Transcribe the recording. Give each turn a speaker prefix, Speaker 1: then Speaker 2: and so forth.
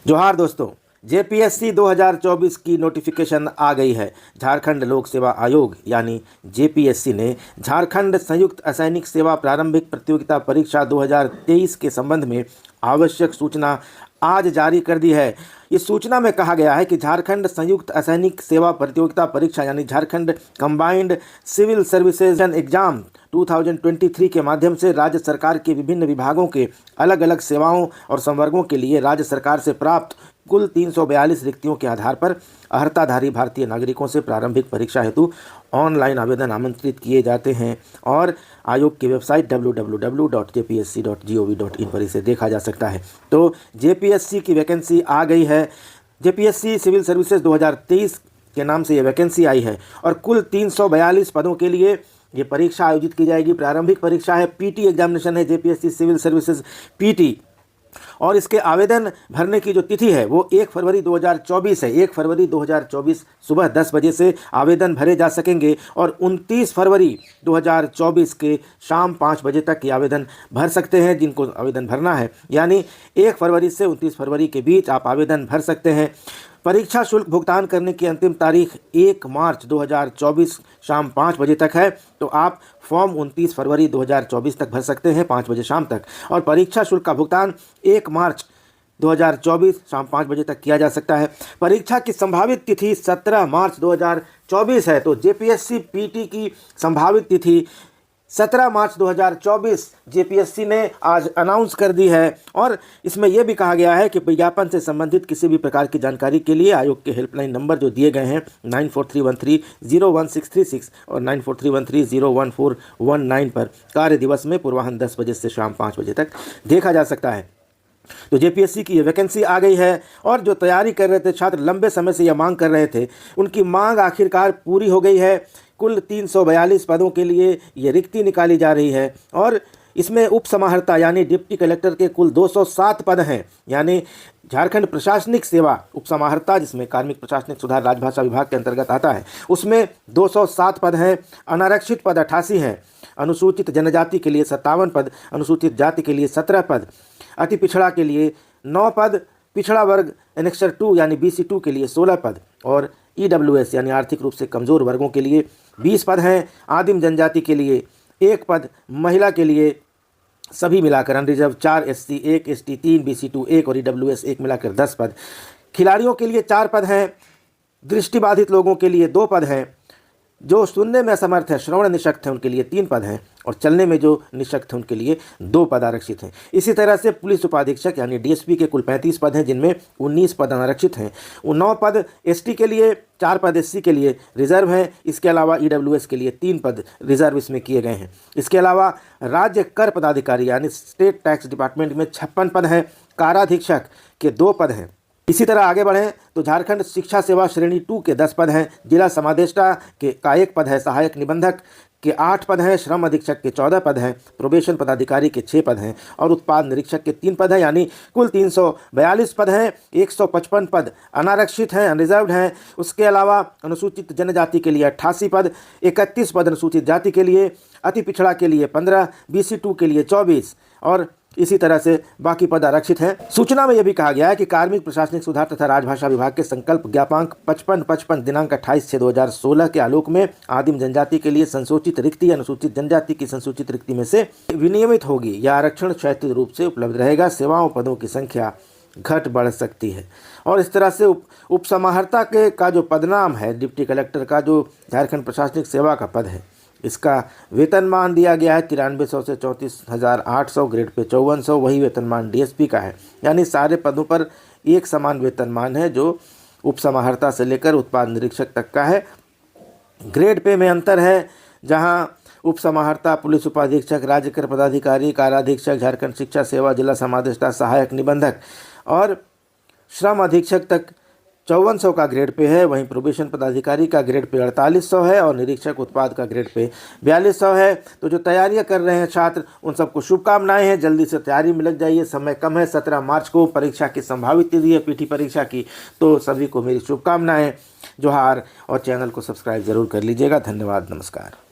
Speaker 1: जोहार दोस्तों। जेपीएससी 2024 की नोटिफिकेशन आ गई है। झारखंड लोक सेवा आयोग यानी जेपीएससी ने झारखंड संयुक्त असैनिक सेवा प्रारंभिक प्रतियोगिता परीक्षा 2023 के संबंध में आवश्यक सूचना आज जारी कर दी है। इस सूचना में कहा गया है कि झारखंड संयुक्त असैनिक सेवा प्रतियोगिता परीक्षा यानी Jharkhand combined civil services exam 2023 के माध्यम से राज्य सरकार के विभिन्न विभागों के अलग अलग सेवाओं और संवर्गों के लिए राज्य सरकार से प्राप्त कुल 342 रिक्तियों के आधार पर अर्हताधारी भारतीय नागरिकों से प्रारंभिक परीक्षा हेतु ऑनलाइन आवेदन आमंत्रित किए जाते हैं और आयोग की वेबसाइट www.jpsc.gov.in पर इसे देखा जा सकता है। तो जेपीएससी की वैकेंसी आ गई है। जेपीएससी सिविल सर्विसेज 2023 के नाम से ये वैकेंसी आई है और कुल 342 पदों के लिए ये परीक्षा आयोजित की जाएगी। प्रारंभिक परीक्षा है, पीटी एग्जामिनेशन है, जेपीएससी सिविल सर्विसेज पीटी। और इसके आवेदन भरने की जो तिथि है वो 1 फरवरी 2024 है। 1 फरवरी 2024 सुबह 10 बजे से आवेदन भरे जा सकेंगे और 29 फरवरी 2024 के शाम 5 बजे तक ये आवेदन भर सकते हैं जिनको आवेदन भरना है। यानी 1 फरवरी से 29 फरवरी के बीच आप आवेदन भर सकते हैं। परीक्षा शुल्क भुगतान करने की अंतिम तारीख 1 मार्च 2024 शाम 5 बजे तक है। तो आप फॉर्म 29 फरवरी 2024 तक भर सकते हैं 5 बजे शाम तक, और परीक्षा शुल्क का भुगतान 1 मार्च 2024 शाम 5 बजे तक किया जा सकता है। परीक्षा की संभावित तिथि 17 मार्च 2024 है। तो जेपीएससी पीटी की संभावित तिथि 17 मार्च 2024 जेपीएससी ने आज अनाउंस कर दी है। और इसमें यह भी कहा गया है कि विज्ञापन से संबंधित किसी भी प्रकार की जानकारी के लिए आयोग के हेल्पलाइन नंबर जो दिए गए हैं 9431301636 और 9431301419 पर कार्य दिवस में पूर्वाह्न 10 बजे से शाम 5 बजे तक देखा जा सकता है। तो जेपीएससी की ये वैकेंसी आ गई है और जो तैयारी कर रहे थे छात्र, लंबे समय से यह मांग कर रहे थे, उनकी मांग आखिरकार पूरी हो गई है। कुल 342 पदों के लिए ये रिक्ति निकाली जा रही है और इसमें उप समाहर्ता यानी डिप्टी कलेक्टर के कुल 207 पद हैं। यानी झारखंड प्रशासनिक सेवा उप समाहर्ता, जिसमें कार्मिक प्रशासनिक सुधार राजभाषा विभाग के अंतर्गत आता है, उसमें 207 पद हैं। अनारक्षित पद 88 हैं। अनुसूचित जनजाति के लिए 57 पद, अनुसूचित जाति के लिए 17 पद, अति पिछड़ा के लिए 9 पद, पिछड़ा वर्ग एनेक्सर 2 यानी BC2 के लिए 16 पद और EWS यानी आर्थिक रूप से कमज़ोर वर्गों के लिए 20 पद हैं। आदिम जनजाति के लिए 1 पद, महिला के लिए सभी मिलाकर अनरिजर्व 4, SC 1, ST 3, BC2 1 और EWS 1 मिलाकर 10 पद। खिलाड़ियों के लिए 4 पद हैं। दृष्टिबाधित लोगों के लिए 2 पद हैं। जो सुनने में असमर्थ है, श्रवण निशक्त है, उनके लिए 3 पद हैं और चलने में जो निशक्त है उनके लिए 2 पद आरक्षित हैं। इसी तरह से पुलिस उपाधीक्षक यानी DSP के कुल 35 पद हैं जिनमें 19 पद अनारक्षित हैं। 9 पद ST के लिए, 4 पद SC के लिए रिजर्व हैं। इसके अलावा EWS के लिए 3 पद रिजर्व इसमें किए गए हैं। इसके अलावा राज्य कर पदाधिकारी यानी स्टेट टैक्स डिपार्टमेंट में 56 पद हैं। काराधीक्षक के 2 पद हैं। इसी तरह आगे बढ़ें तो झारखंड शिक्षा सेवा श्रेणी 2 के 10 पद हैं। जिला समादेष्टा का 1 पद है। सहायक निबंधक के 8 पद हैं। श्रम अधीक्षक के 14 पद हैं। प्रोबेशन पदाधिकारी के 6 पद हैं और उत्पाद निरीक्षक के 3 पद हैं। यानी कुल 342 पद हैं। 155 पद अनारक्षित हैं, अनरिजर्व्ड हैं। उसके अलावा अनुसूचित जनजाति के लिए 88 पद, 31 पद अनुसूचित जाति के लिए, अति पिछड़ा के लिए 15, BC2 के लिए 24 और इसी तरह से बाकी पद आरक्षित हैं। सूचना में यह भी कहा गया है कि कार्मिक प्रशासनिक सुधार तथा राजभाषा विभाग के संकल्प ज्ञापांक 5555 दिनांक 28/6/2016 के आलोक में आदिम जनजाति के लिए संसूचित रिक्ति अनुसूचित जनजाति की संसूचित रिक्ति में से विनियमित होगी। यह आरक्षण क्षैतिज रूप से उपलब्ध रहेगा। सेवाओं पदों की संख्या घट बढ़ सकती है। और इस तरह से उप समाहर्ता के का जो पदनाम है, डिप्टी कलेक्टर का जो झारखंड प्रशासनिक सेवा का पद है, इसका वेतनमान दिया गया है 9300 से 34,800, ग्रेड पे 5400। वही वेतनमान DSP का है। यानी सारे पदों पर एक समान वेतनमान है जो उप समाहर्ता से लेकर उत्पाद निरीक्षक तक का है। ग्रेड पे में अंतर है, जहां उप समाहर्ता, पुलिस उपाधीक्षक, राज्य कर पदाधिकारी, काराधीक्षक, झारखंड शिक्षा सेवा, जिला समादेष्टा, सहायक निबंधक और श्रम अधीक्षक तक 5400 का ग्रेड पे है। वहीं प्रोबेशन पदाधिकारी का ग्रेड पे 4800 है और निरीक्षक उत्पाद का ग्रेड पे 4200 है। तो जो तैयारियां कर रहे हैं छात्र, उन सबको शुभकामनाएं हैं। जल्दी से तैयारी में लग जाइए, समय कम है। 17 मार्च को परीक्षा की संभावित तिथि है पीटी परीक्षा की। तो सभी को मेरी शुभकामनाएं। जोहार और चैनल को सब्सक्राइब जरूर कर लीजिएगा। धन्यवाद, नमस्कार।